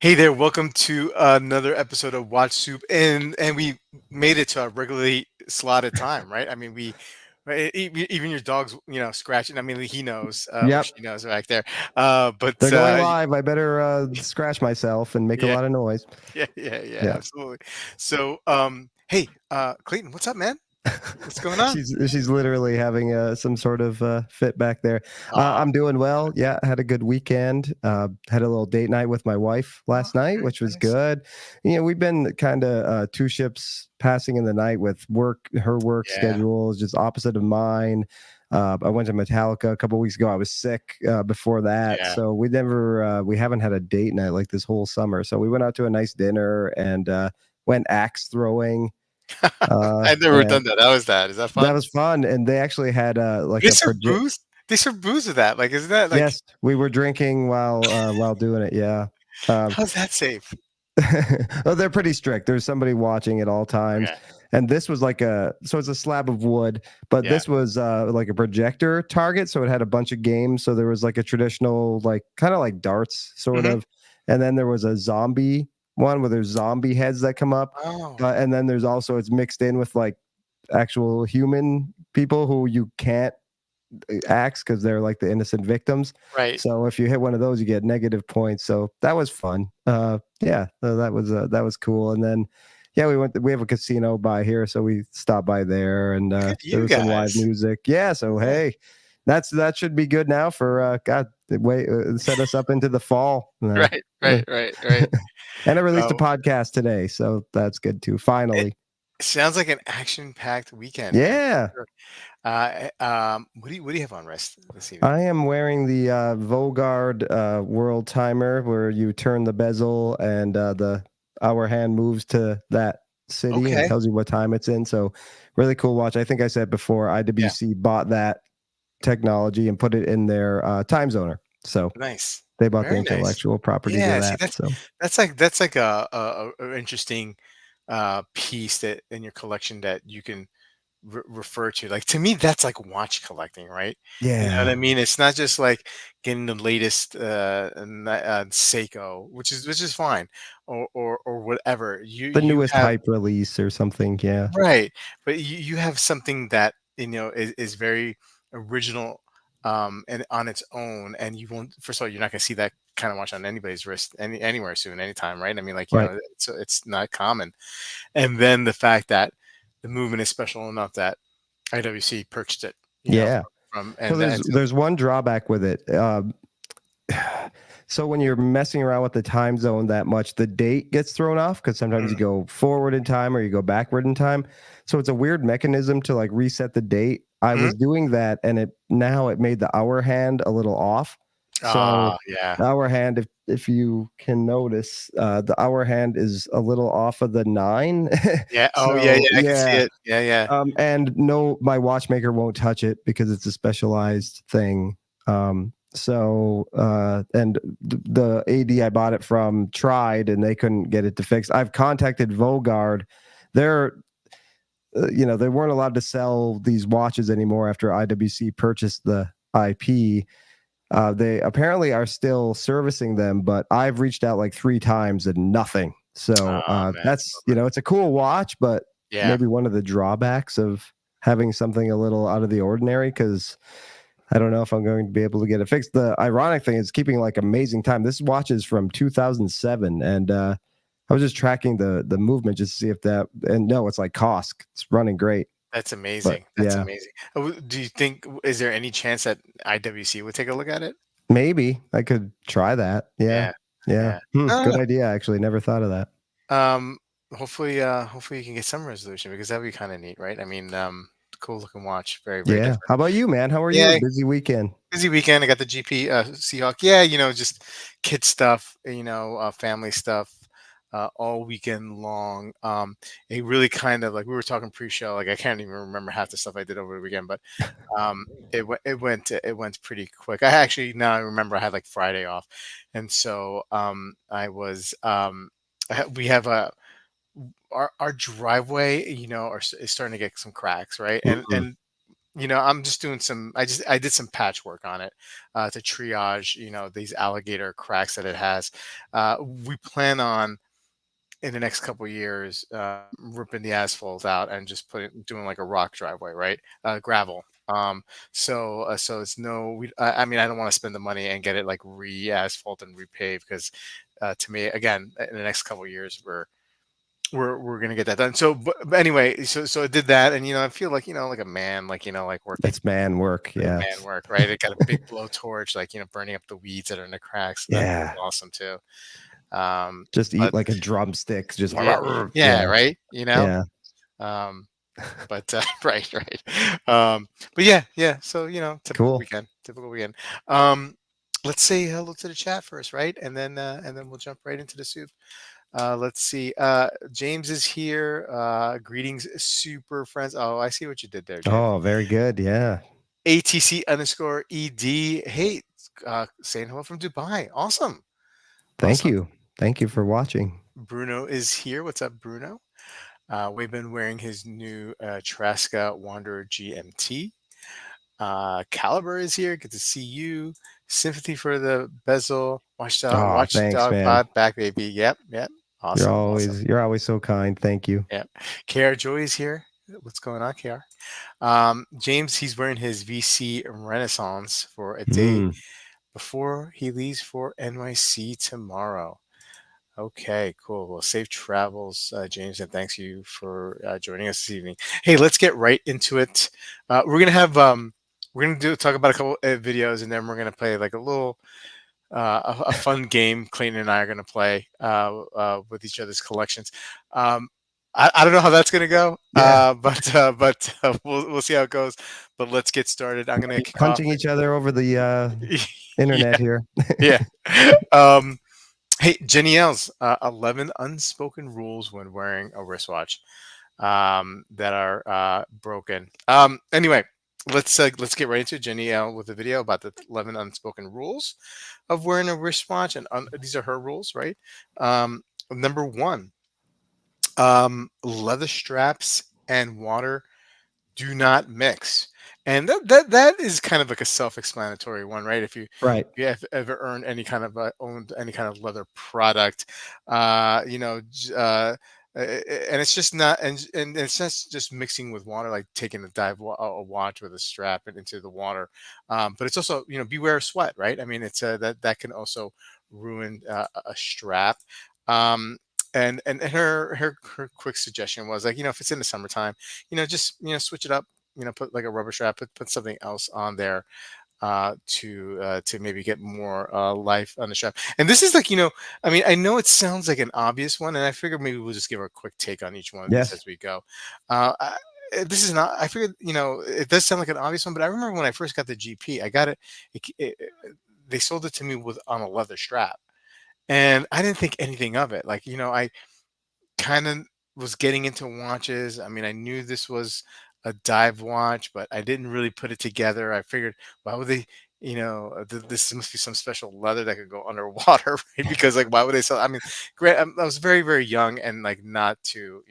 Hey there, welcome to another episode of Watch Soup, and we made it to our regularly slotted time, right? I mean, we right, even your dog's scratching. I mean, he knows or Yep, she knows back there. they're But going live. I better scratch myself and make a yeah, lot of noise. yeah, Yeah. absolutely. So, hey, Clayton, what's up, man? What's going on? She's literally having some sort of fit back there. Oh, I'm doing well. Yeah, had a good weekend. Had a little date night with my wife oh, last night, very which was nice. good. We've been kind of two ships passing in the night with work. Her work Yeah. schedule is just opposite of mine. I went to Metallica a couple weeks ago. I was sick before that, Yeah. so we haven't had a date night like this whole summer. So we went out to a nice dinner and went axe throwing. I've never And done that. How was that? Is that that fun? was fun, and they actually had, like, They a serve project. booze. They serve booze with that. Like, isn't that like Yes, we were drinking while doing it, yeah. Um, how's that safe? oh, they're pretty strict. There's somebody watching at all times, Okay. and this was like it's a slab of wood, but Yeah. this was, like a projector target, so it had a bunch of games. So there was, like, a traditional, like, kinda like darts, sort Hmm. of, and then there was a zombie one where there's zombie heads that come up, Oh, and then there's also it's mixed in with, like, actual human people who you can't acts because they're like the innocent victims. right. So if you hit one of those, you get negative points. So that was fun. Yeah, so that was cool. And then yeah, we have a casino by here, so we stopped by there, and Look at there you was some live guys. music. Yeah, so Yeah. hey, that should be good now for God. Wait, set us up into the fall. Right, Uh, right. and I released a Oh, podcast today, so that's good too. it Finally, sounds like an action-packed weekend, man, for yeah. sure. What do you have on rest this evening? I am wearing the Vogard world timer where you turn the bezel and the hour hand moves to that city and Okay. tells you what time it's in. So, really cool watch. I think I said before, Yeah, IWC bought that technology and put it in their time zoner. So, nice. they bought the Very nice. intellectual property to Yeah, see, that. So, that's like a interesting, piece that in your collection that you can refer to. Like, to me, that's like watch collecting, right? You know what I yeah, mean? It's not just like getting the latest Seiko, which is fine, or whatever. You the you newest have hype release or something. Yeah, right, but you have something that is very original, and on its own, and you won't. First of all, you're not going to see that kind of watch on anybody's wrist anywhere soon, anytime, right? I mean, like, right. it's not common. And then the fact that the movement is special enough that IWC purchased it, Yeah. from So and so there's one drawback with it. So when you're messing around with the time zone that much, the date gets thrown off because sometimes you mm, go forward in time or you go backward in time. So it's a weird mechanism to like reset the date. I mhm. was doing that and it made the hour hand a little off. So Yeah. the hour hand, if you can notice, the hour hand is a little off of the nine. Yeah. Oh, yeah, So yeah, I can see yeah. it. Yeah, yeah. And no, my watchmaker won't touch it because it's a specialized thing. And the AD I bought it from tried and they couldn't get it to fix. I've contacted Vogard. They're, they weren't allowed to sell these watches anymore after IWC purchased the IP. They apparently are still servicing them, but I've reached out like 3 times and nothing. So Oh, man. that's, it's a cool watch, but Yeah. maybe one of the drawbacks of having something a little out of the ordinary because I don't know if I'm going to be able to get it fixed. The ironic thing is keeping like amazing time. This watch is from 2007, and I was just tracking the movement just to see if that. And no, it's like Kosk. It's running great, That's but amazing. That's yeah, amazing. Do you think is there any chance that IWC would take a look at it? maybe I could try that. Yeah, Yeah. yeah. Yeah. Good idea. Actually, never thought of that. Um, hopefully you can get some resolution because that'd be kind of neat, right? I mean, cool looking watch, very, very Yeah. different. How about you, man? How are you? Yeah, Busy weekend. busy weekend. I got the GP Seahawk. Yeah, just kid stuff, family stuff, all weekend long. It really kind of like we were talking pre-show. Like I can't even remember half the stuff I did over the weekend, but it went pretty quick. I actually now I remember I had like Friday off, and so I was we have a our driveway, is starting to get some cracks, right? And Mhm. and I'm just doing some. I did some patchwork on it to triage, these alligator cracks that it has. We plan on in the next couple of years ripping the asphalt out and just doing like a rock driveway, right? Gravel. So it's no. I mean, I don't want to spend the money and get it like re-asphalt and repave because to me, again, in the next couple of years, we're gonna get that done. So, but anyway, so I did that, and I feel like like a man, like working That's man work. like Yeah. man work, right? It got a big blowtorch, like burning up the weeds that are in the cracks. So that was Yeah. awesome too. Just eat But like a drumstick. Just yeah, yeah, yeah. right. Yeah. Um, but right, right. But yeah, yeah. So typical Cool. weekend, typical weekend. Um, let's say hello to the chat first, right? And then we'll jump right into the soup. Let's see. James is here. Greetings, super friends. Oh, I see what you did there, James. Oh, very good. Yeah. ATC_ED. Hey, saying hello from Dubai. Awesome. Thank Awesome. you. Thank you for watching. Bruno is here. What's up, Bruno? We've been wearing his new Traska Wanderer GMT. Caliber is here. Good to see you. Sympathy for the bezel. Oh, thanks, Watchdog man. Pod. Back, baby. Yep, yep. Awesome, awesome. You're always so kind. Thank you. Yep. KR Joy is here. What's going on, KR? James, he's wearing his VC Renaissance for a day Mm. before he leaves for NYC tomorrow. Okay, cool. Well, safe travels, James, and thanks you for joining us this evening. Hey, let's get right into it. We're gonna talk about a couple videos, and then we're gonna play like a little a fun game. Clayton and I are gonna play with each other's collections. I don't know how that's gonna go, Yeah. but we'll see how it goes. But let's get started. I'm gonna kick off. Punching each other over the internet Yeah, here. yeah. Um, Hey, Jenni Elle's 11 unspoken rules when wearing a wristwatch that are broken. Anyway, let's get right into it. Jenni Elle with a video about the 11 unspoken rules of wearing a wristwatch, and these are her rules, right? Number one, leather straps and water do not mix. And that is kind of like a self-explanatory one, right? Right. If you have ever earned any kind of owned any kind of leather product, and it's just not, and it's just mixing with water, like taking a watch with a strap and into the water. But it's also, beware of sweat, right? I mean, it's that can also ruin a strap. Um, and her quick suggestion was like, if it's in the summertime, just switch it up, put like a rubber strap, put something else on there to maybe get more life on the strap. And this is like, I mean, I know it sounds like an obvious one, and I figured maybe we'll just give a quick take on each one of these Yes. as we go. This is not, I figured, it does sound like an obvious one, but I remember when I first got the GP, I got they sold it to me on a leather strap, and I didn't think anything of it. Like, I kind of was getting into watches. I mean, I knew this was a dive watch, but I didn't really put it together. I figured, why would they, this must be some special leather that could go underwater, right? Because like, why would they sell? I mean, great. I was very, very young and like not too,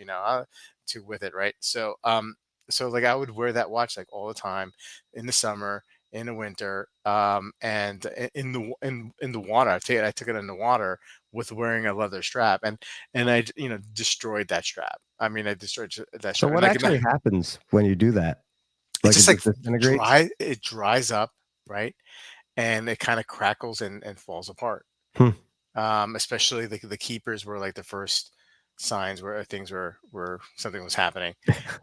too with it, right? So like I would wear that watch like all the time in the summer, in the winter, and in the water. I took it in the water with wearing a leather strap, and I destroyed that strap. I mean, I destroyed that So strap, and what like actually happens when you do that? it's Like it just like just disintegrates? it dries up, right, and it kind of crackles and falls apart. Hmm. Especially the keepers were like the first signs where things were something was happening,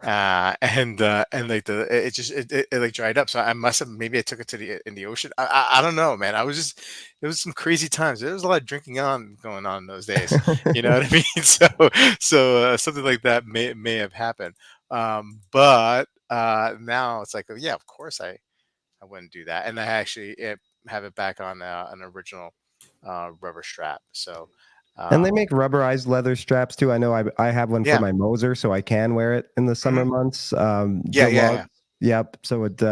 and like it like dried up. So I must have, maybe I took it to in the ocean. I don't know, man. It was some crazy times. There was a lot of drinking going on in those days. You know what I mean? So something like that may have happened. But now it's like, oh, yeah, of course I wouldn't do that, and I actually have it back on an original rubber strap. So, And they um, make rubberized leather straps too. I know I have one for yeah, my Moser, so I can wear it in the hmm summer months. yeah, The yeah, lug, yeah, yep. So it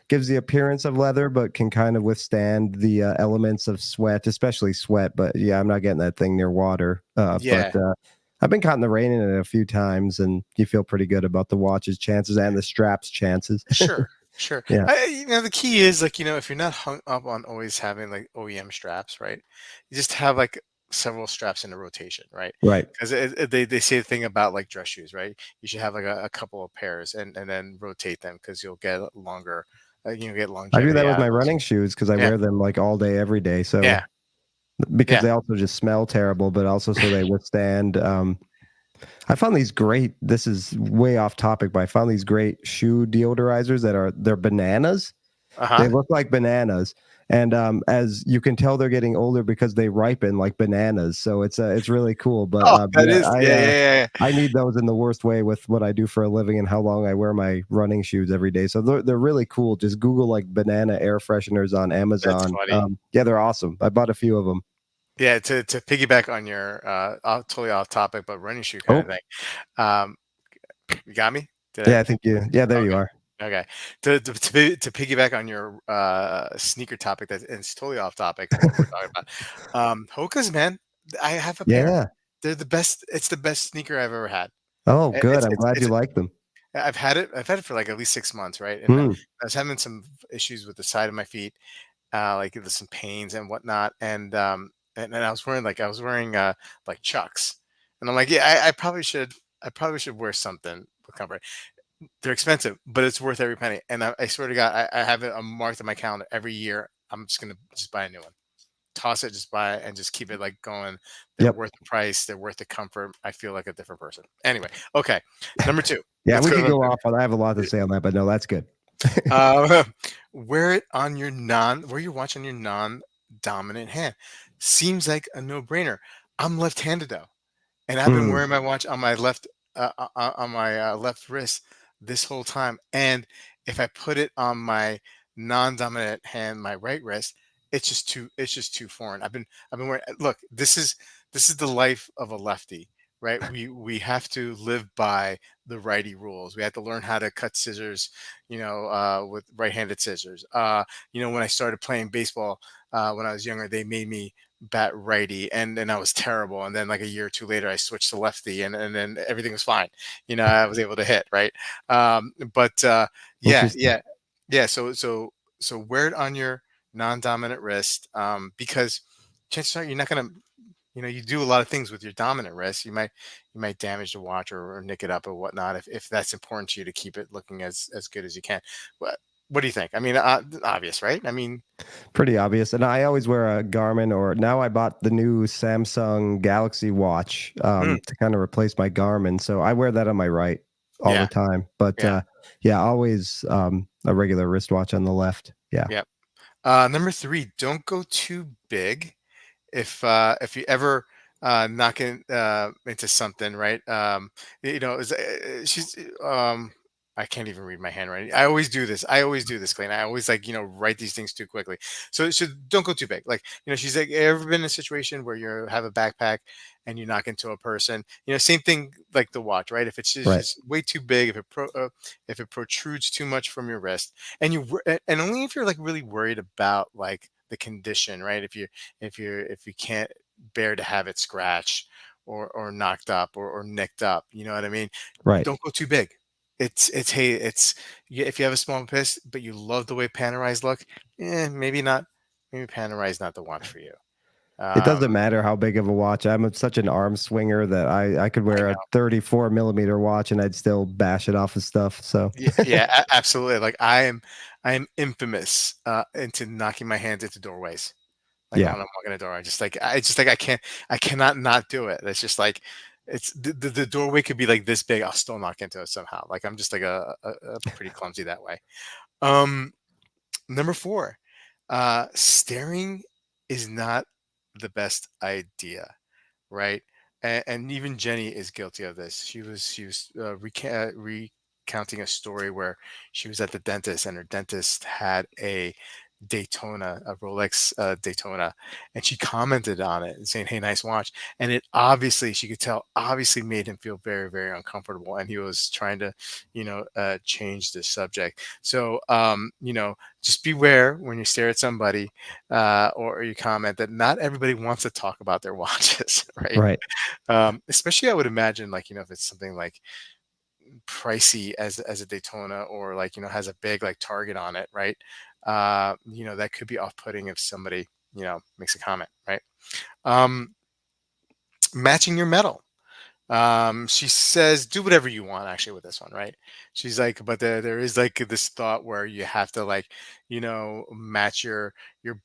gives the appearance of leather, but can kind of withstand the elements of sweat, especially sweat. But yeah, I'm not getting that thing near water. But yeah. I've been caught in the rain in it a few times, and you feel pretty good about the watch's chances and the strap's chances. Sure. Sure. Yeah, The key is like, if you're not hung up on always having like OEM straps, right? You just have like several straps in a rotation, right? right. Because they say the thing about like dress shoes, right? You should have like a couple of pairs and then rotate them because you'll get longer, get I do longevity that with out my of those. running shoes because I Yeah. wear them like all day, every day. So Yeah. because Yeah. they also just smell terrible, but also so they withstand. I found these great. This is way off topic, but I found these great shoe deodorizers they're bananas. They Uh-huh. look like bananas, and as you can tell, they're getting older because they ripen like bananas. So it's really cool. But Oh, that yeah, is, yeah, yeah, yeah, yeah. I need those in the worst way with what I do for a living and how long I wear my running shoes every day. So they're really cool. Just Google like banana air fresheners on That's Amazon. funny. Yeah, they're awesome. I bought a few of them. Yeah, to piggyback on your totally off topic, but running shoe kind of Oh, thing. Um, you got me? Did yeah, I? I think you. Yeah, there you Okay. are. Okay. To piggyback on your sneaker topic, that and it's totally off topic of what we're talking about. Hoka's, man, I have a pair. Yeah. They're the best. It's the best sneaker I've ever had. Oh, good. I'm glad It's you like them. I've had it. I've had it for like at least 6 months, right? And I Hmm. was having some issues with the side of my feet, like there's some pains and whatnot, and I was wearing like Chucks, and I'm like, yeah, I probably should wear something with comfort. They're expensive, but it's worth every penny. And I swear to God, I have it marked on my calendar every year. I'm just gonna just buy a new one, toss it, just buy it, and just keep it like going. They're Yep. worth the price. They're worth the comfort. I feel like a different person. Anyway, okay, number two. Yeah, Let's we go could to go off on. I have a lot to say on that, but no, that's good. uh, wear it on your wear your watch on your non-dominant hand. Seems like a no-brainer. I'm left-handed though, and I've been Mm, wearing my watch on my left wrist this whole time. And if I put it on my non-dominant hand, my right wrist, it's just too foreign. I've been wearing. Look, this is the life of a lefty, right? We have to live by the righty rules. We have to learn how to cut scissors, with right-handed scissors. When I started playing baseball when I was younger, they made me bat righty, and then I was terrible. And then like a year or two later, I switched to lefty, and then everything was fine. I was able to hit right. But yeah, interesting. yeah, yeah. So wear it on your non-dominant wrist, because chances are you're not gonna. You do a lot of things with your dominant wrist. You might damage the watch or nick it up or whatnot if that's important to you to keep it looking as good as you can. What do you think? I mean, obvious, right? I mean, Pretty obvious. And I always wear a Garmin, or now I bought the new Samsung Galaxy watch mm, to kind of replace my Garmin. So I wear that on my right all the yeah, time. But yeah, yeah, always a regular wristwatch on the left. Yeah. yeah. Number three, don't go too big. If you ever knock into something, right? She's I can't even read my handwriting. I always do this, Clayton. I always like write these things too quickly. So don't go too big. Like she's like, ever been in a situation where you have a backpack and you knock into a person? Same thing like the watch, right? If Right. it's way too big, if it protrudes too much from your wrist, and only if you're like really worried about like the condition, right? If you can't bear to have it scratched or knocked up or nicked up, you know what I mean? Right. Don't go too big. It's hey, if you have a small piss, but you love the way Panerais look, maybe not. Maybe Panerais not the watch for you. It doesn't Um, matter how big of a watch. such an arm swinger that I could I wear a know. 34 millimeter watch and I'd still bash it off of stuff. So Yeah, yeah, absolutely. Like I am infamous into knocking my hands into doorways. Like yeah. when I'm walking a door, I cannot not do it. It's just like it's the doorway could be like this big, I'll still knock into it somehow. Like I'm just like a pretty clumsy that way. Um, Number four, staring is not the best idea, right? And even Jenny is guilty of this. She was recounting a story where she was at the dentist and her dentist had a Rolex Daytona, and she commented on it and saying, "Hey, nice watch." And it obviously, she could tell, obviously made him feel very, very uncomfortable, and he was trying to, change the subject. So, just beware when you stare at somebody or you comment that not everybody wants to talk about their watches, right? Right. Especially, I would imagine, like if it's something like pricey as a Daytona, or like, has a big like target on it, right? That could be off-putting if somebody, makes a comment, right? Um, Matching your metal. She says, do whatever you want actually with this one, right? She's like, but there is like this thought where you have to like, match your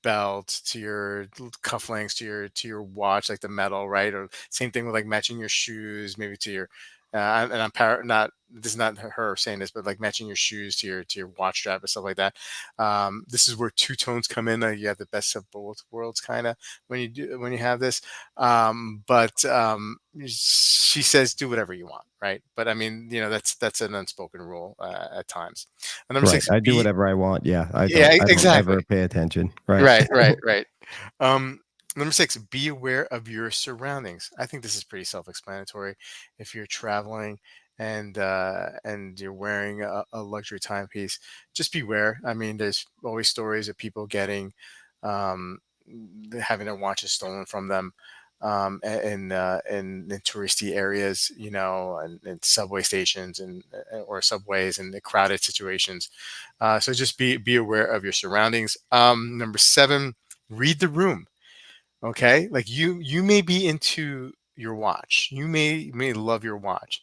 belt to your cufflinks to your watch, like the metal, right? Or same thing with like matching your shoes, maybe to your and not this is not her saying this, but like matching your shoes to your watch strap or stuff like that. This is where two tones come in. You have the best of both worlds, kind of, when you have this. But she says, do whatever you want, right? But I mean, that's an unspoken rule at times. And number Right. six, I do be whatever I want. Yeah. yeah, I don't exactly. ever pay attention. Right. Right, right, right. Um, Number six, be aware of your surroundings. I think this is pretty self-explanatory. If you're traveling and you're wearing a luxury timepiece, just beware. I mean, there's always stories of people um, having their watches stolen from them in touristy areas, and subway stations or subways and the crowded situations. So just be aware of your surroundings. Number seven, read the room. Okay, like you may be into your watch, you may love your watch,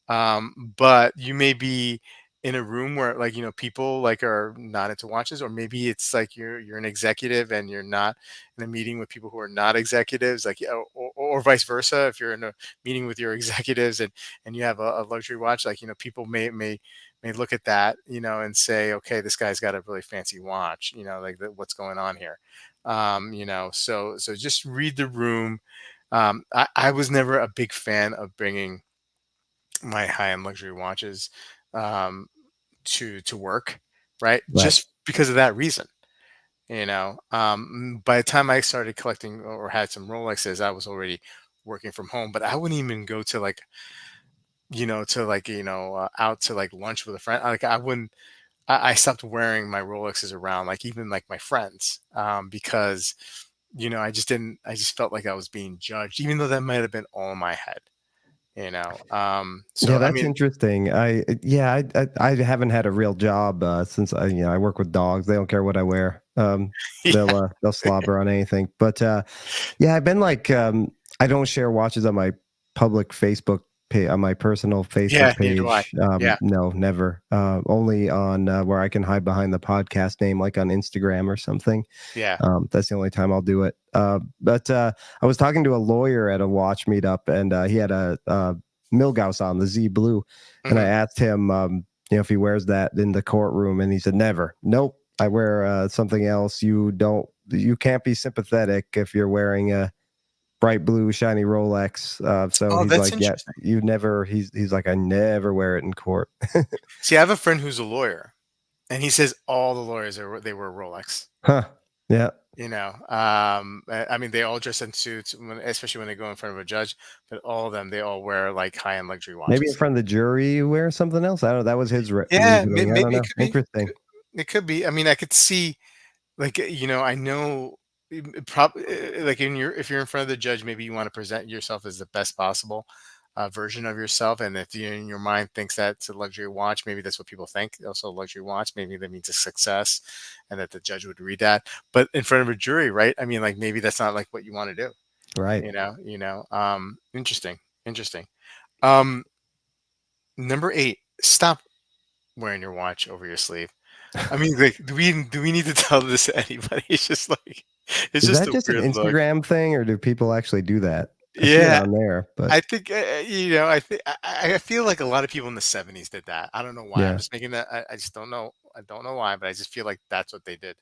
but you may be in a room where, like, people like are not into watches, or maybe it's like you're an executive and you're not in a meeting with people who are not executives, like, or vice versa. If you're in a meeting with your executives and you have a luxury watch, like, people may look at that, and say, okay, this guy's got a really fancy watch, like, what's going on here? So just read the room. I was never a big fan of bringing my high-end luxury watches um, to work, right? Right. Just because of that reason. By the time I started collecting or had some Rolexes, I was already working from home. But I wouldn't even go to like, out to like lunch with a friend. Like, I wouldn't. I stopped wearing my Rolexes around, like, even like my friends, because I just didn't. I just felt like I was being judged, even though that might have been all in my head. Yeah, So I that's mean, interesting. I haven't had a real job since I work with dogs. They don't care what I wear. yeah, They'll slobber on anything. But yeah, I've been like I don't share watches on my public Facebook page, on my personal yeah, Facebook neither do I. page. Yeah, No, never. Only on where I can hide behind the podcast name, like on Instagram or something. yeah. That's the only time I'll do it. But I was talking to a lawyer at a watch meetup, and he had a Milgauss on, the Z Blue, and I Hmm. asked him, if he wears that in the courtroom, and he said, "Never. Nope. I wear something else. You can't be sympathetic if you're wearing a bright blue shiny Rolex." So Oh, he's that's like, "Yeah, interesting. you never." He's like, "I never wear it in court." See, I have a friend who's a lawyer, and he says all the lawyers they wear Rolex. Huh? Yeah. I mean, they all dress in suits, especially when they go in front of a judge. But all of them, they all wear like high-end luxury Maybe in watches. front of the jury wears something else. I don't know. That was his Yeah, reasoning. I don't maybe it know. could be. Interesting. It could be. I mean, I could see, like, I know, like, if you're in front of the judge, maybe you want to present yourself as the best possible version of yourself. And if you in your mind thinks that's a luxury watch, maybe that's what people think. Also, a luxury watch, maybe that means a success, and that the judge would read that. But in front of a jury, right? I mean, like, maybe that's not like what you want to do. Right. Interesting, interesting. Um, Number eight, stop wearing your watch over your sleeve. I mean, like, do we need to tell this to anybody? It's just like, it's Is just that a just an weird look. Instagram thing, or do people actually do that? I see it Yeah, on there, but I think I think I feel like a lot of people in the '70s did that. I don't know why. I'm yeah, just making that. I just don't know. I don't know why, but I just feel like that's what they did.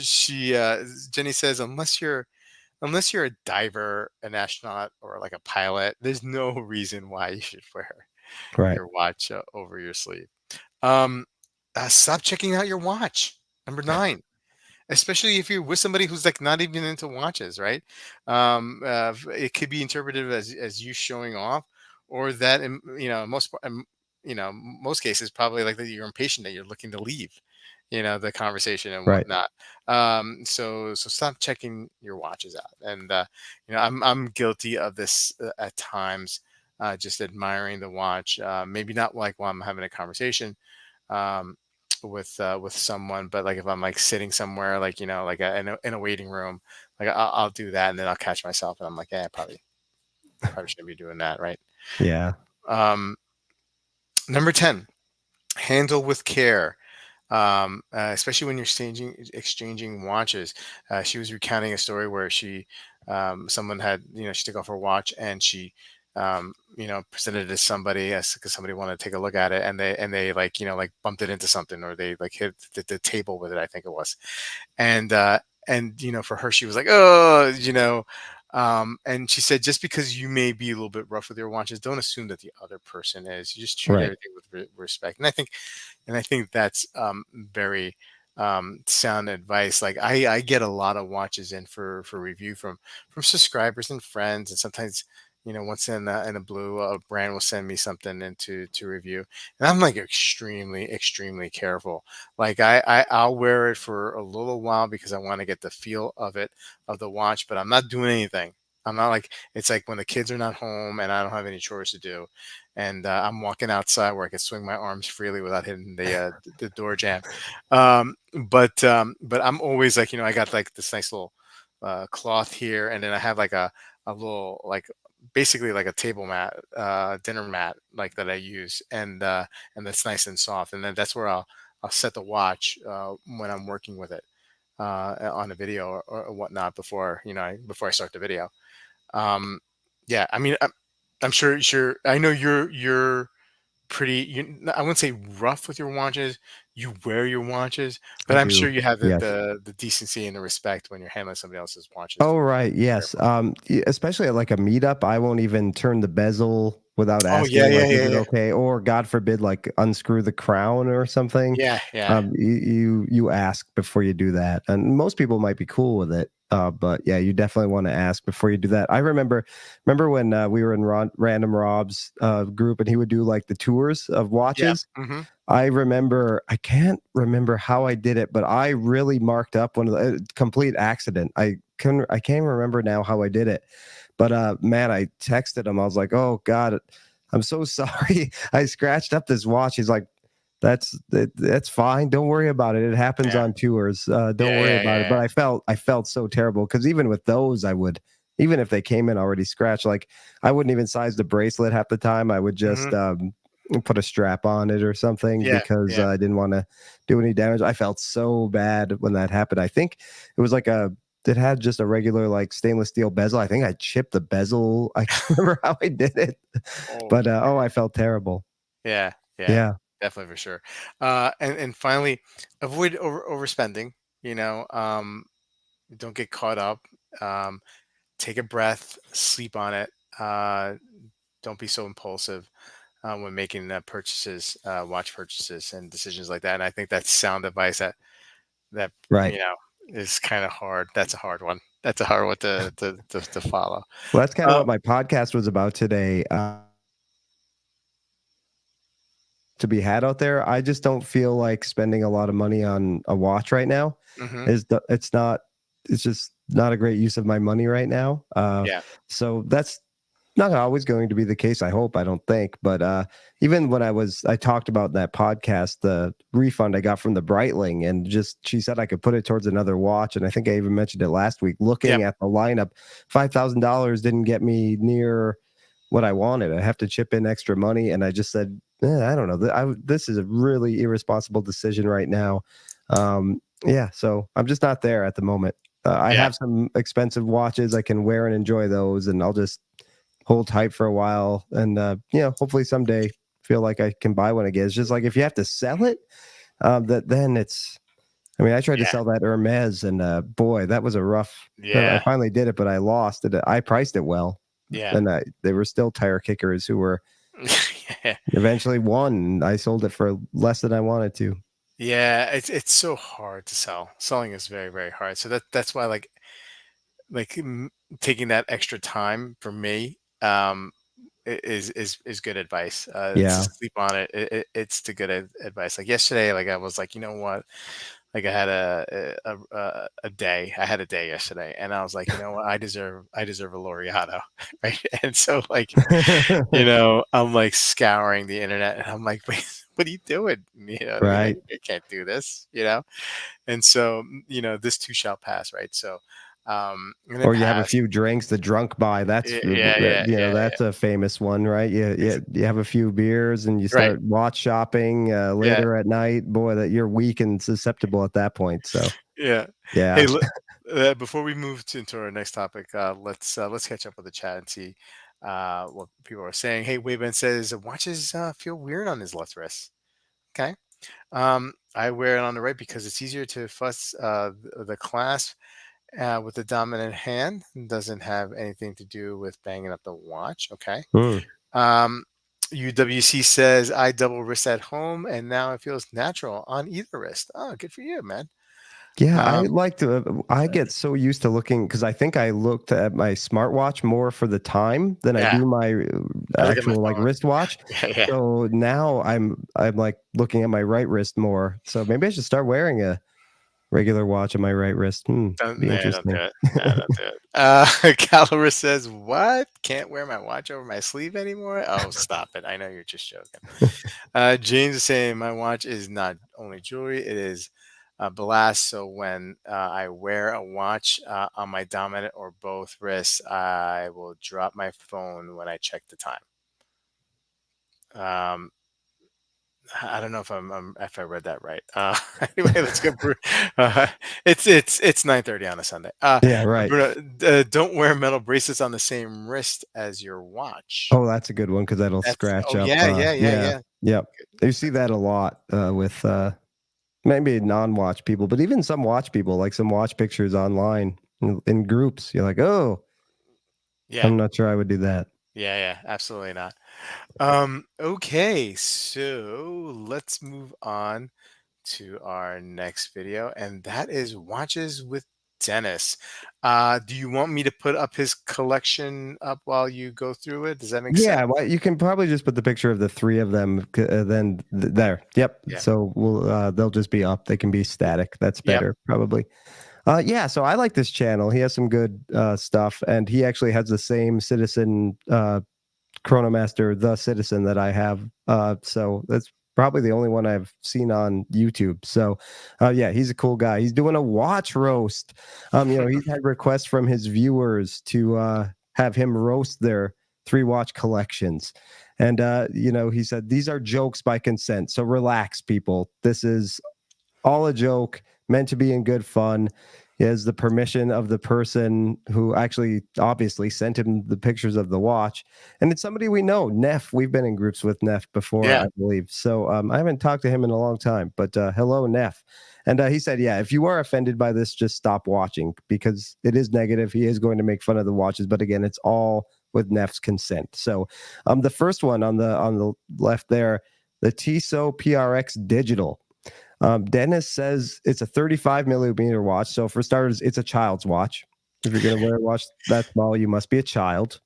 She Jenny says, unless you're a diver, an astronaut, or like a pilot, there's no reason why you should wear right. your watch over your sleeve. Um, Stop checking out your watch. Number nine, especially if you're with somebody who's like not even into watches, right? It could be interpreted as you showing off, or that most cases, probably like that you're impatient, that you're looking to leave, the conversation and Right. whatnot. So stop checking your watches out. And I'm guilty of this at times. just admiring the watch. Maybe not like while I'm having a conversation um, with someone, but like if I'm like sitting somewhere, like like in a waiting room, like I'll do that, and then I'll catch myself, and I'm like, yeah, probably shouldn't be doing that, right? Yeah. Um, Number 10, handle with care, especially when you're exchanging watches. She was recounting a story where someone had, she took off her watch and she, presented it to somebody because somebody wanted to take a look at it, and they like, like bumped it into something, or they like hit the table with it, I think it was. And for her, she was like, oh, and she said, just because you may be a little bit rough with your watches, don't assume that the other person is. You just treat Right. everything with respect. And I think that's very sound advice. Like I get a lot of watches in for review from subscribers and friends, and sometimes, once in a blue, a brand will send me something to review, and I'm like extremely careful. Like I'll wear it for a little while because I want to get the feel of the watch, but I'm not doing anything. I'm not like, it's like when the kids are not home and I don't have any chores to do, and I'm walking outside where I can swing my arms freely without hitting the door jamb. But I'm always like, I got like this nice little cloth here, and then I have like a little, like, basically like a table mat, dinner mat, like, that I use, and that's nice and soft, and then that's where I'll set the watch when I'm working with it on a video or whatnot, before I start the video. Um, yeah, I mean, I'm sure. I know you're pretty. I wouldn't say rough with your watches. You wear your watches, I but I'm sure do. you have the Yes. the decency and the respect when you're handling somebody else's watches Oh, to be right. Yes. careful. Especially at like a meetup, I won't even turn the bezel without Oh yeah, asking, yeah, like, is yeah, it yeah, okay? Or God forbid, like unscrew the crown or something. yeah, yeah, You ask before you do that, and most people might be cool with it. But yeah, you definitely want to ask before you do that. I remember when we were in Random Rob's group, and he would do like the tours of yeah. watches. Hmm. I can't remember how I did it, but I really marked up one of the complete accident. I can't remember now how I did it, but man, I texted him. I was like, "Oh God, I'm so sorry. I scratched up this watch." He's like, that's fine. Don't worry about it. It happens Yeah, on tours. Don't yeah, worry yeah, about it." yeah, But I felt so terrible because even with those, I would, even if they came in already scratched, like I wouldn't even size the bracelet half the time. I would yeah. Hmm. just put a strap on it or something Yeah, because yeah, I didn't want to do any damage. I felt so bad when that happened. I think it was like it had just a regular like stainless steel bezel. I think I chipped the bezel. I can't remember how I did it, oh but oh, I felt terrible. yeah, yeah, Yeah, definitely, for sure. And finally, avoid overspending. You know, don't get caught up. Um, Take a breath, sleep on it. Don't be so impulsive when making watch purchases, and decisions like that. And I think that's sound advice that right. you know is kind of hard. That's a hard one. That's a hard one to follow. Well, that's kind of Uh, what my podcast was about today. To be had out there, I just don't feel like spending a lot of money on a watch right now. hmm. It's not. It's just not a great use of my money right now. Yeah. So that's not always going to be the case. I hope. I don't think. But even when I talked about in that podcast the refund I got from the Breitling, and just she said I could put it towards another watch, and I think I even mentioned it last week. Looking Yep. at the lineup, $5,000 didn't get me near what I wanted. I have to chip in extra money, and I just said, I don't know. This is a really irresponsible decision right now. Yeah, so I'm just not there at the moment. I Yeah. have some expensive watches I can wear and enjoy those, and I'll just hold tight for a while, and hopefully someday feel like I can buy one again. It's just like if you have to sell it, that then it's. I mean, I tried to Yeah. sell that Hermes, and boy, that was a rough. I Yeah. finally did it, but I lost it. I priced it well, Yeah. and they were still tire kickers who were Yeah. eventually won. I sold it for less than I wanted to. Yeah. It's so hard to sell. Selling is very hard. So that's why, like taking that extra time for me, is good advice. To Yeah, sleep on it. It's the good advice. Like yesterday, like I was like, you know what? Like I had a day. I had a day yesterday, and I was like, you know what? I deserve a L'Oreal, right? And so like, I'm like scouring the internet, and I'm like, wait, what are you doing? You know what I mean? Right. I can't do this. And so, this too shall pass, right? So, and it Or you have a passed. few drinks, the drunk buy. That's Yeah, yeah, yeah, yeah, yeah. that's a famous one, right? You have a few beers and you Right. start watch shopping Yeah, later at night. Boy, that you're weak and susceptible at that point. So yeah. Hey, yeah, before we move into our next topic, let's catch up with the chat and see what people are saying. Hey, Wayben says watches feel weird on his left wrist. Okay. I wear it on the right because it's easier to fuss the clasp with the dominant hand. It doesn't have anything to do with banging up the watch. Okay. Mm. Um, UWC says I double wrist at home and now it feels natural on either wrist. Oh, good for you, man. Yeah, I Um, like to. I get so used to looking because I think I looked at my smartwatch more for the time than I yeah, do my I look at my actual like phone. wristwatch. Yeah, yeah. So now I'm like looking at my right wrist more. So maybe I should start wearing a regular watch on my right wrist. Don't, Be nah, don't do interesting. it. Nah, don't do it. Caloris says, "What? Can't wear my watch over my sleeve anymore?" Oh, stop it! I know you're just joking. James is saying my watch is not only jewelry; it is blast. So when I wear a watch on my dominant or both wrists, I will drop my phone when I check the time. Um, I don't know if I read that right. Anyway, let's go. Uh, it's 9:30 on a Sunday. Yeah, right. Bruno, don't wear metal bracelets on the same wrist as your watch. Oh, that's a good one because that'll That's scratch oh up. yeah, yeah, yeah, Yeah, yeah. yep. You see that a lot with maybe non-watch people, but even some watch people, like some watch pictures online in groups. You're like, oh, Yeah, I'm not sure I would do that. yeah, yeah. Absolutely not. Okay, so let's move on to our next video, and that is watches with Dennis. Do you want me to put up his collection up while you go through it? Does that make sense? Yeah, well, you can probably just put the picture of the three of them. Then there. Yep. Yeah. So they'll just be up. They can be static. That's Yep. better, probably. Yeah. So I like this channel. He has some good stuff, and he actually has the same Citizen Chronomaster, the Citizen that I have. So that's probably the only one I've seen on YouTube. So, yeah, he's a cool guy. He's doing a watch roast. He's had requests from his viewers to have him roast their three watch collections. And he said these are jokes by consent. So relax, people. This is all a joke meant to be in good fun. He has the permission of the person who actually obviously sent him the pictures of the watch. And it's somebody we know, Neff. We've been in groups with Neff before, Yeah. I believe. So I haven't talked to him in a long time, but hello, Neff. And he said, yeah, if you are offended by this, just stop watching because it is negative. He is going to make fun of the watches. But again, it's all with Neff's consent. So the first one on the left there, the Tissot PRX Digital. Dennis says it's a 35 millimeter watch. So for starters, it's a child's watch. If you're going to wear a watch that small, you must be a child.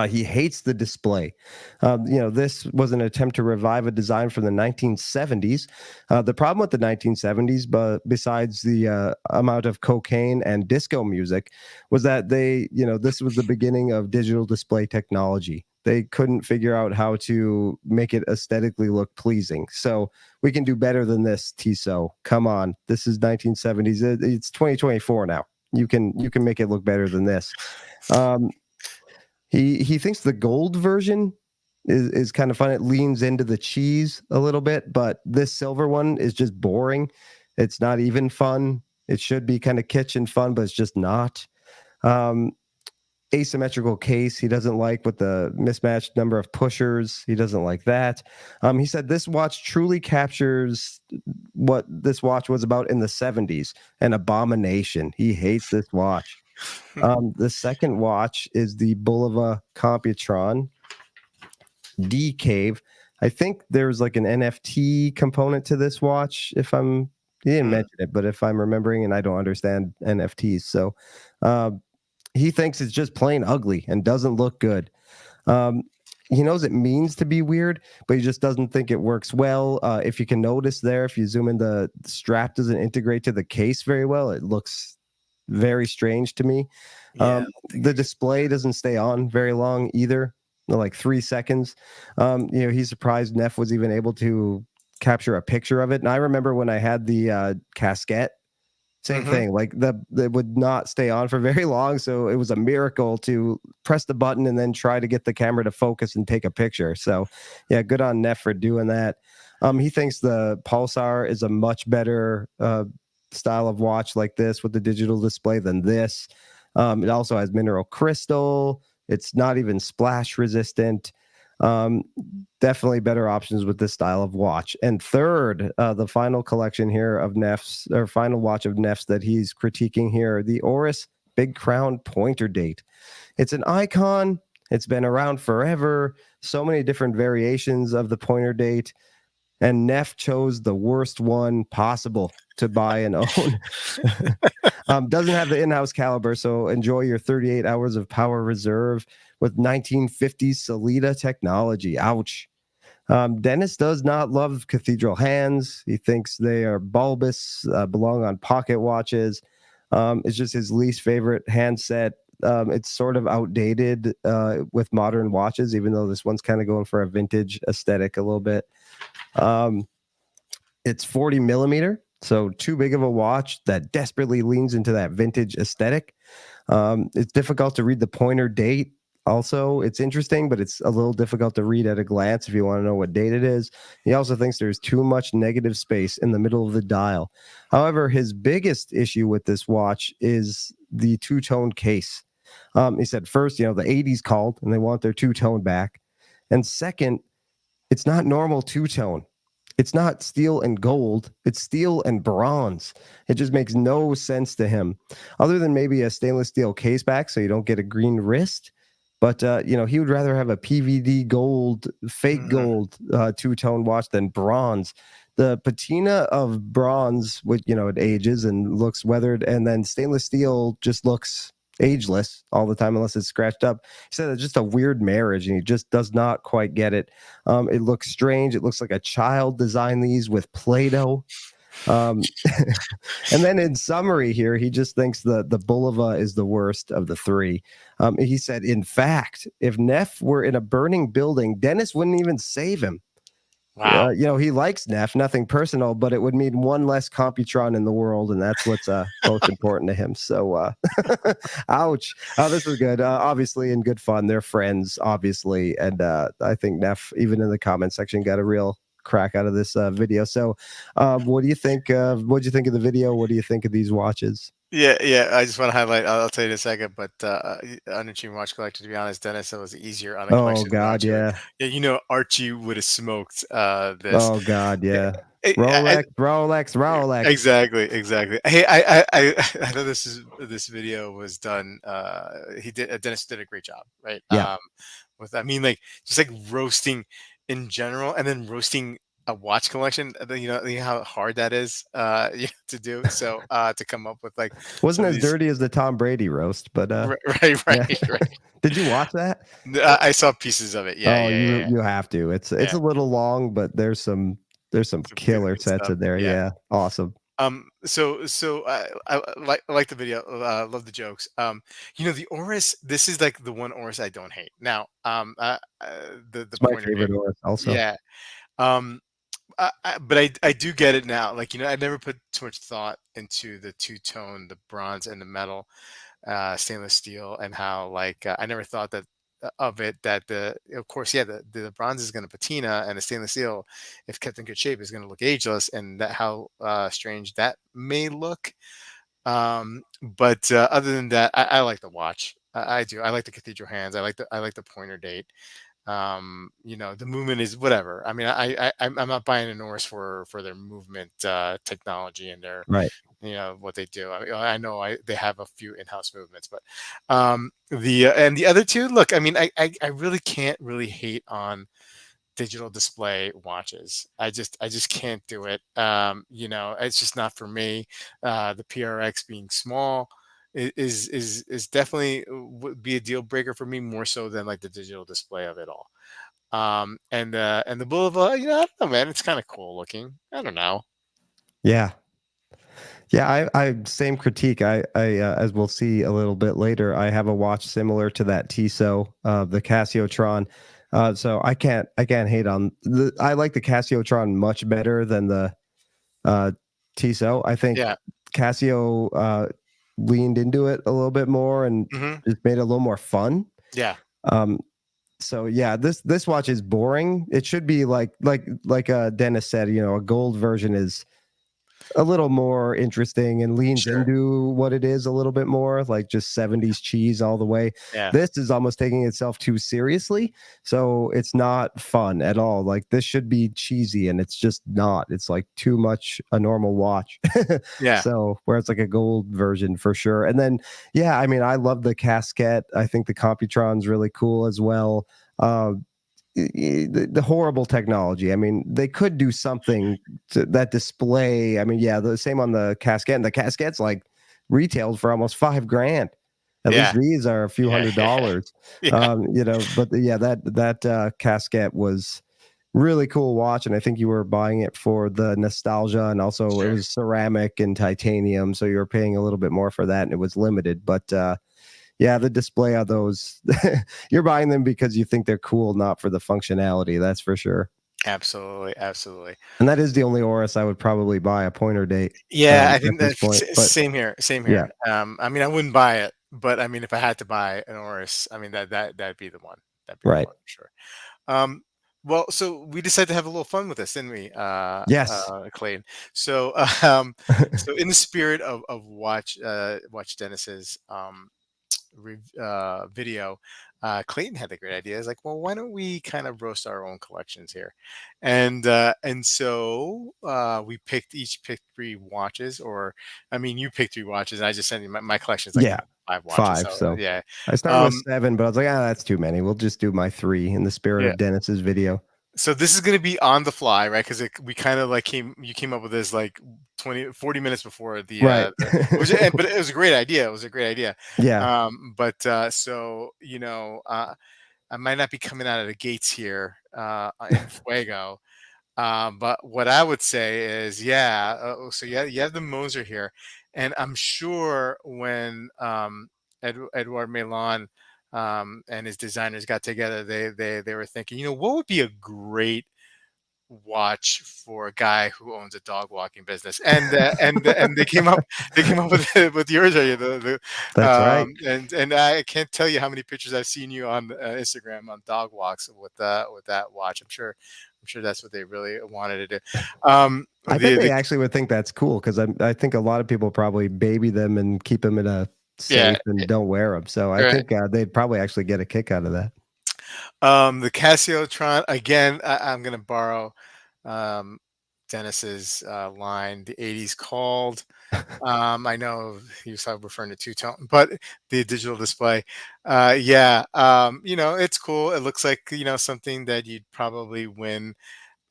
He hates the display. This was an attempt to revive a design from the 1970s. The problem with the 1970s, but besides the amount of cocaine and disco music, was that this was the beginning of digital display technology. They couldn't figure out how to make it aesthetically look pleasing. So we can do better than this, Tissot. Come on, this is 1970s. It's 2024 now. You can make it look better than this. He thinks the gold version is kind of fun. It leans into the cheese a little bit, but this silver one is just boring. It's not even fun. It should be kind of kitchen fun, but it's just not. Asymmetrical case he doesn't like with the mismatched number of pushers. He doesn't like that. He said this watch truly captures what this watch was about in the 70s, an abomination. He hates this watch. The second watch is the Bulova Computron D Cave. I think there's like an NFT component to this watch. He didn't mention it, but if I'm remembering, and I don't understand NFTs, so he thinks it's just plain ugly and doesn't look good. he knows it means to be weird, but he just doesn't think it works well. If you can notice there, if you zoom in, the strap doesn't integrate to the case very well. It looks very strange to me. Yeah, I don't think The it is. display doesn't stay on very long either, like 3 seconds. He's surprised Neff was even able to capture a picture of it. And I remember when I had the casquette, same Hmm. thing. Like that would not stay on for very long, so it was a miracle to press the button and then try to get the camera to focus and take a picture. So, yeah, good on Neff for doing that. He thinks the Pulsar is a much better style of watch like this with the digital display than this. It also has mineral crystal. It's not even splash resistant. Um, Definitely better options with this style of watch. And third, the final collection here of Neff's, or final watch of Neff's that he's critiquing here, the Oris Big Crown Pointer Date. It's an icon. It's been around forever. So many different variations of the pointer date, and Neff chose the worst one possible to buy and own. Doesn't have the in-house caliber, so enjoy your 38 hours of power reserve with 1950s Solita technology. Ouch. Dennis does not love cathedral hands. He thinks they are bulbous, belong on pocket watches. It's just his least favorite handset. It's sort of outdated with modern watches, even though this one's kind of going for a vintage aesthetic a little bit. Um, it's 40 millimeter, so too big of a watch that desperately leans into that vintage aesthetic. It's difficult to read the pointer date. Also, it's interesting, but it's a little difficult to read at a glance if you want to know what date it is. He also thinks there's too much negative space in the middle of the dial. However, his biggest issue with this watch is the two-tone case. He said, first, the 80s called and they want their two-tone back. And second, it's not normal two-tone. It's not steel and gold. It's steel and bronze. It just makes no sense to him, other than maybe a stainless steel case back so you don't get a green wrist. But he would rather have a PVD gold, fake Hmm. gold two-tone watch than bronze. The patina of bronze, which it ages and looks weathered, and then stainless steel just looks ageless all the time unless it's scratched up. He said it's just a weird marriage, and he just does not quite get it. It looks strange. It looks like a child designed these with Play-Doh. Um, and then in summary here, he just thinks the Bulova is the worst of the three. He said, in fact, if Neff were in a burning building, Dennis wouldn't even save him. Wow. He likes Neff, nothing personal, but it would mean one less Computron in the world, and that's what's most important to him. So, ouch. Oh, this is good. Obviously, in good fun. They're friends, obviously, and I think Neff, even in the comment section, got a real crack out of this video. So, what do you think? What do you think of the video? What do you think of these watches? Yeah, yeah. I just want to highlight. I'll tell you in a second, but Unachieving Watch Collector. To be honest, Dennis, that was easier on a Oh collection than God, Archie. yeah. Yeah, Archie would have smoked this. Oh God, Yeah, yeah. Rolex, Rolex, Rolex. exactly, exactly. Hey, I know this video was done. Dennis did a great job, right? Yeah. With I mean, like just like roasting in general, and then roasting a watch collection. You know how hard that is, to do. So to come up with like Wasn't some of as these, dirty as the Tom Brady roast, but right, yeah. right, right. Did you watch that? I saw pieces of it. Yeah, Oh, yeah, yeah, you yeah. you have to. It's Yeah. a little long, but there's some Some really killer good sets stuff. in there. Yeah. Yeah, awesome. So I like the video. Love the jokes. The Oris. This is like the one Oris I don't hate. Now, the It's my pointer favorite date. horse also. Yeah. Um, but I do get it now. Like I never put too much thought into the two tone, the bronze and the metal, stainless steel, and how like I never thought that of it that the of course yeah the bronze is going to patina and the stainless steel, if kept in good shape, is going to look ageless, and that how strange that may look. But other than that, I like the watch. I do. I like the cathedral hands. I like the pointer date. The movement is whatever. I mean, I'm not buying a Norris for their movement technology and their Right. what they do. I know they have a few in-house movements, but the other two, look, I mean, I really can't really hate on digital display watches. I just can't do it. It's just not for me. The PRX being small is definitely would be a deal breaker for me, more so than like the digital display of it all. And the Bulova, I don't know, man. It's kind of cool looking. I don't know. Yeah. Yeah, I same critique. As we'll see a little bit later, I have a watch similar to that Tissot, the Casio. So I can't hate on I like the Casio much better than the uh, Tissot. I think Yeah. Casio leaned into it a little bit more and Hmm. just made it a little more fun. Yeah. Um, so yeah, this watch is boring. It should be like Dennis said. A gold version is a little more interesting and leans Sure. into what it is a little bit more, like just 70s cheese all the way. Yeah. This is almost taking itself too seriously, so it's not fun at all. Like this should be cheesy and it's just not. It's like too much a normal watch. Yeah. So where it's like a gold version for sure. And then yeah, I mean I love the casquette. I think the Computron's really cool as well. The horrible technology. I mean, they could do something to that display. I mean, yeah, the same on the casket. And the casket's like retailed for almost 5 grand. At least Yeah. these are a few Yeah. $100. Yeah. But yeah, that casket was really cool watch, and I think you were buying it for the nostalgia, and also it Sure. was ceramic and titanium, so you were paying a little bit more for that, and it was limited. But yeah, the display of those, you're buying them because you think they're cool, not for the functionality. That's for sure. Absolutely. Absolutely. And that is the only Oris I would probably buy a pointer date Yeah, I at think this that point. But same here, same yeah, here. I mean, I wouldn't buy it, but I mean, if I had to buy an Oris, I mean that'd be the one. That'd be the right. one for sure. Um, well, so we decided to have a little fun with this, didn't we, Yes. Clayton? So, um, so in the spirit of Watch Dennis's video, Clayton had a great idea. It's like, well, why don't we kind of roast our own collections here? And so we picked 3 watches, or I mean, you picked 3 watches, and I just sent you my collection is like Yeah. 5 watches. Five. So So yeah, I started with um, 7, but I was like, that's too many. We'll just do my 3 in the spirit yeah. of Dennis's video. So this is going to be on the fly, right? Because we kind of like you came up with this like 20, 40 minutes before Right. but it was a great idea. It was a great idea. Yeah. But so I might not be coming out of the gates here in Fuego. But what I would say is, yeah. So yeah, you have the Moser here, and I'm sure when Edouard Melon and his designers got together, they were thinking, what would be a great watch for a guy who owns a dog walking business, and they came up with with yours, That's right. and I can't tell you how many pictures I've seen you on Instagram on dog walks with that watch. I'm sure that's what they really wanted to do. I think they actually would think that's cool because I think a lot of people probably baby them and keep them in a Yeah, safe and don't wear them. So I right. think they'd probably actually get a kick out of that. The Casio again. I'm gonna borrow um, Dennis's line. The '80s called. I know he was referring to two-tone, but the digital display, yeah, it's cool. It looks like something that you'd probably win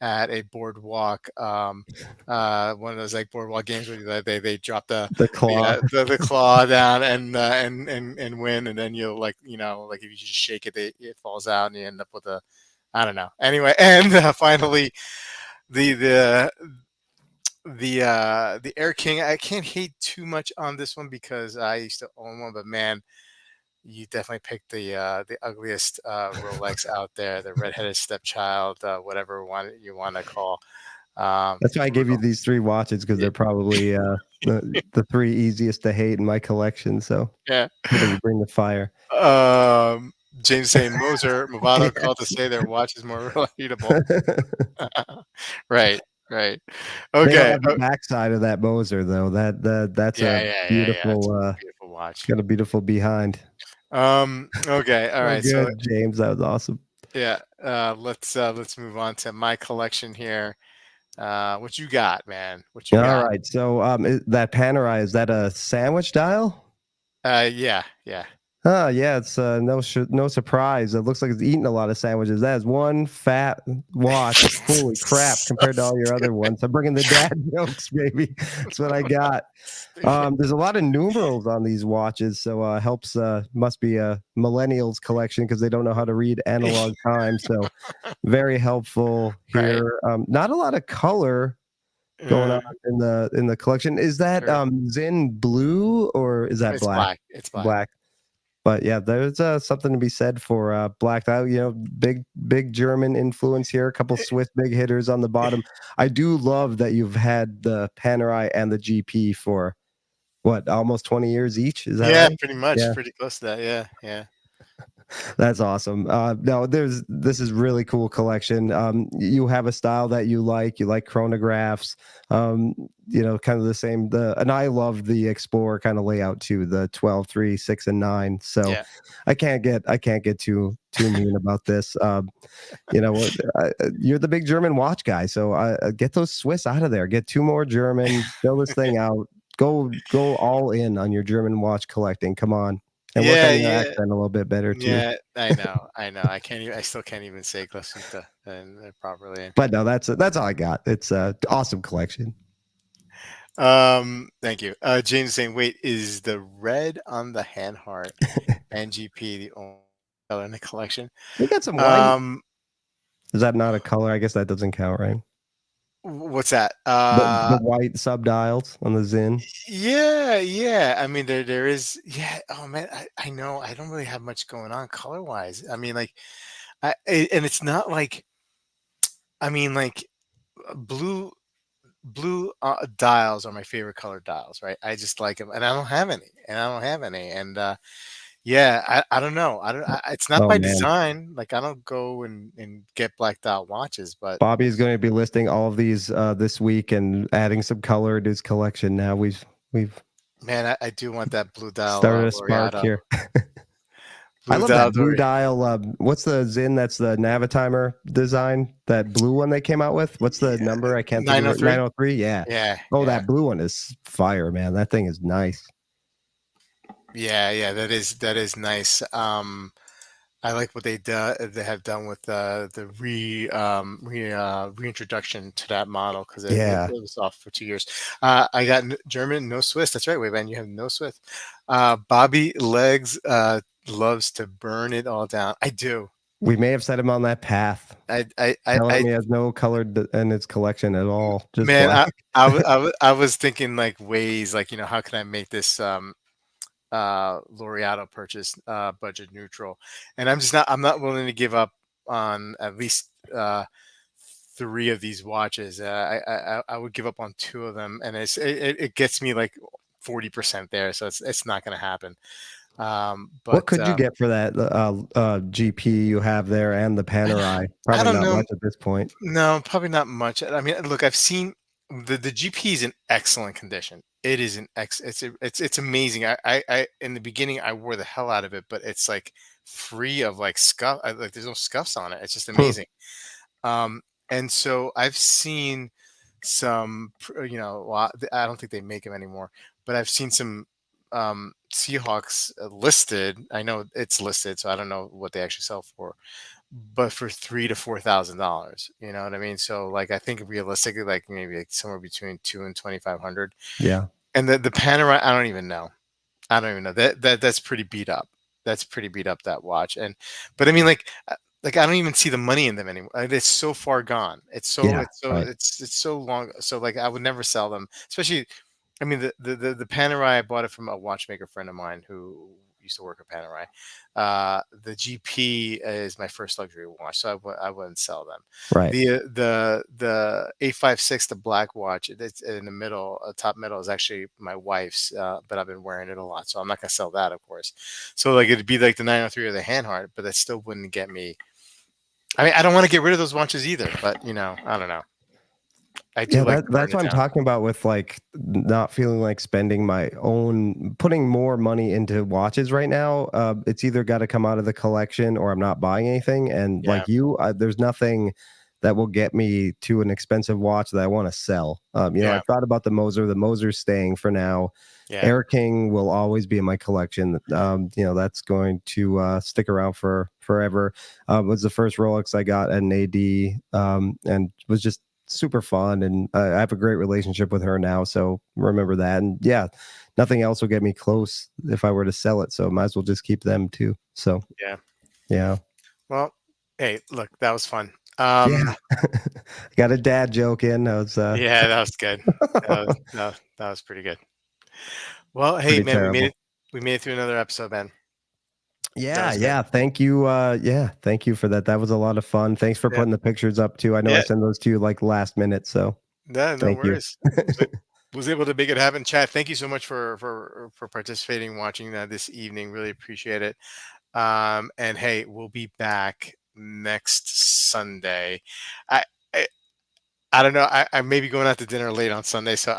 at a boardwalk, one of those like boardwalk games where they drop The claw. the claw down and win, and then you'll like if you just shake it, it falls out, and you end up with a, I don't know. Anyway, and finally the the the Air King. I can't hate too much on this one because I used to own one, but man, you definitely picked the ugliest Rolex out there, the redheaded stepchild, whatever one you want to call. That's why I gave you Brutal. these 3 watches because Y- they're probably the 3 easiest to hate in my collection. So Yeah. good that you bring the fire. Um, James saying Movado Yeah. called to say their watch is more relatable. Right, right. They don't Okay. have the backside of that Moser though. That's Yeah, a yeah, yeah, yeah. It's beautiful a beautiful watch. got a beautiful behind. Okay. All Oh, right. So good, James. That was awesome. yeah, let's move on to my collection here. What you got, man? What you All got? right. So that Panerai, is that a sandwich dial? Yeah, yeah. Yeah, it's no surprise. It looks like it's eating a lot of sandwiches. That is one fat watch. Holy crap! So Compared to all your other ones, I'm bringing the dad jokes, baby. That's what I got. stupid. There's a lot of numerals on these watches, so helps. Must be a millennials collection because they don't know how to read analog time. So very helpful Right. here. Not a lot of color going on Uh, in the collection. Is that sure. Zin blue or is that It's black? black. It's black. Black. But yeah, there's something to be said for black dial. You know, big German influence here. A couple Swiss big hitters on the bottom. I do love that you've had the Panerai and the GP for what, almost 20 years each. Is that Yeah, right? pretty much. Yeah. Pretty close to that. Yeah, yeah. That's awesome. No, this is really cool collection. You have a style that you like. You like chronographs. You know, kind of the same. And I love the Explorer kind of layout too. The 12, 3, 6, and 9. So Yeah. I can't get too mean about this. You know what? You're the big German watch guy, so get those Swiss out of there. Get two more German. Fill this thing out. Go all in on your German watch collecting. Come on. And work Yeah, on your yeah. accent a little bit better too. Yeah, I know. I know. I still can't even say Glashütte properly. But no, that's all I got. It's a awesome collection. Thank you. James is saying, wait, is the red on the hand heart NGP the only color in the collection? We got some white. Um, Is that not a color? I guess that doesn't count, right? what's that? The white subdials on the Zin. Yeah, yeah. I mean, there is. Yeah. Oh man, I know. I don't really have much going on color wise. I mean, like, and it's not like. I mean, like, blue dials are my favorite color dials, right? I just like them, and I don't have any, and yeah, I don't know. It's not Oh by man, design. Like I don't go and get black dial watches, but Bobby is going to be listing all of these this week and adding some color to his collection. Now we've man, I do want that blue dial started a spark Laureato. here. I Blue love dial that blue Dori. dial. What's the Zin? That's the Navitimer design. That blue one they came out with. What's the Yeah, number? I can't think of it. 903. 903. Yeah. Yeah, Oh, yeah, that blue one is fire, man. That thing is nice. yeah, yeah. That is nice. I like what they have done with the reintroduction to that model because it Yeah. was off for 2 years. I got German, no Swiss. That's right, Wayman. You have no Swiss. Bobby Legs loves to burn it all down. I do. We may have set him on that path. Tell him I he has no color in his collection at all. Just man, black. I was thinking like ways like how can I make this Laureato purchase budget neutral, and I'm not willing to give up on at least three of these watches. I would give up on two of them, and it gets me like 40% there, so it's not going to happen. What But could you get for that GP you have there and the Panerai? I Probably don't not know. much at this point. No, probably not much. I mean, look, I've seen the GP is in excellent condition. It is an it's amazing. I in the beginning I wore the hell out of it, but it's like free of like scuff. Like there's no scuffs on it. It's just Hmm. amazing. And so I've seen some, well, I don't think they make them anymore, but I've seen some Seahawks listed. I know it's listed, so I don't know what they actually sell for, but for $3,000 to $4,000. You know what I mean? So like I think realistically, like maybe like somewhere between 2 and 2,500. Yeah. And the Panorama, I don't even know. I don't even know that's pretty beat up. That's pretty beat up that watch. But I mean, like I don't even see the money in them anymore. Like, it's so far gone. Yeah. Right. It's so long. So like I would never sell them, especially. I mean, the Panerai, I bought it from a watchmaker friend of mine who used to work at Panerai. The GP is my first luxury watch, so I wouldn't sell them. Right. The 856, the black watch, it's in the middle, top middle is actually my wife's, but I've been wearing it a lot, so I'm not gonna sell that, of course. So like it'd be like the 903 or the Handheart, but that still wouldn't get me. I mean, I don't want to get rid of those watches either, but I don't know. I do Yeah, like to burn that's it what I'm down. talking about with like not feeling like spending my own, putting more money into watches right now. It's either got to come out of the collection or I'm not buying anything. And Yeah. like you, there's nothing that will get me to an expensive watch that I want to sell. Yeah. I've thought about the Moser. The Moser's staying for now. Yeah. Air King will always be in my collection. That's going to stick around for forever. It was the first Rolex I got at an AD, and was just super fun. And I have a great relationship with her now, so remember that. And yeah, nothing else will get me close if I were to sell it. So might as well just keep them too. So Yeah. yeah, Well, hey, look, that was fun. yeah. Got a dad joke in. That was Yeah, that was good. That was pretty good. Well, hey, pretty man, we made terrible. it. We made it through another episode, man. That Yeah, was good. yeah. Thank you. Yeah, thank you for that. That was a lot of fun. Thanks for Yeah. putting the pictures up too. I know I Yeah. sent those to you like last minute, so No, no thank you. worries. Was able to make it happen. Chat. Thank you so much for participating, watching this evening. Really appreciate it. And hey, we'll be back next Sunday. I I, I don't know. I may be going out to dinner late on Sunday, so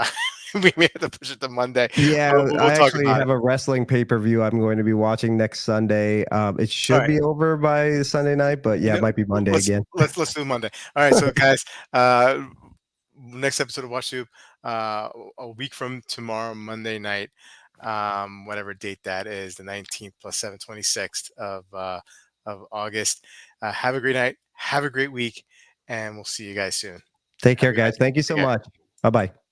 we may have to push it to Monday. Yeah, We'll I talk actually about it. have a wrestling pay-per-view I'm going to be watching next Sunday. It All should right. be over by Sunday night, but You yeah, it know, might be Monday let's again. let's do Monday. All right, so guys, next episode of Watch Soup, a week from tomorrow, Monday night, whatever date that is, the 19th plus 7, 26th of August. Have a great night. Have a great week, and we'll see you guys soon. Take Have a care, good night. guys. Thank you so Take care. much. Bye-bye.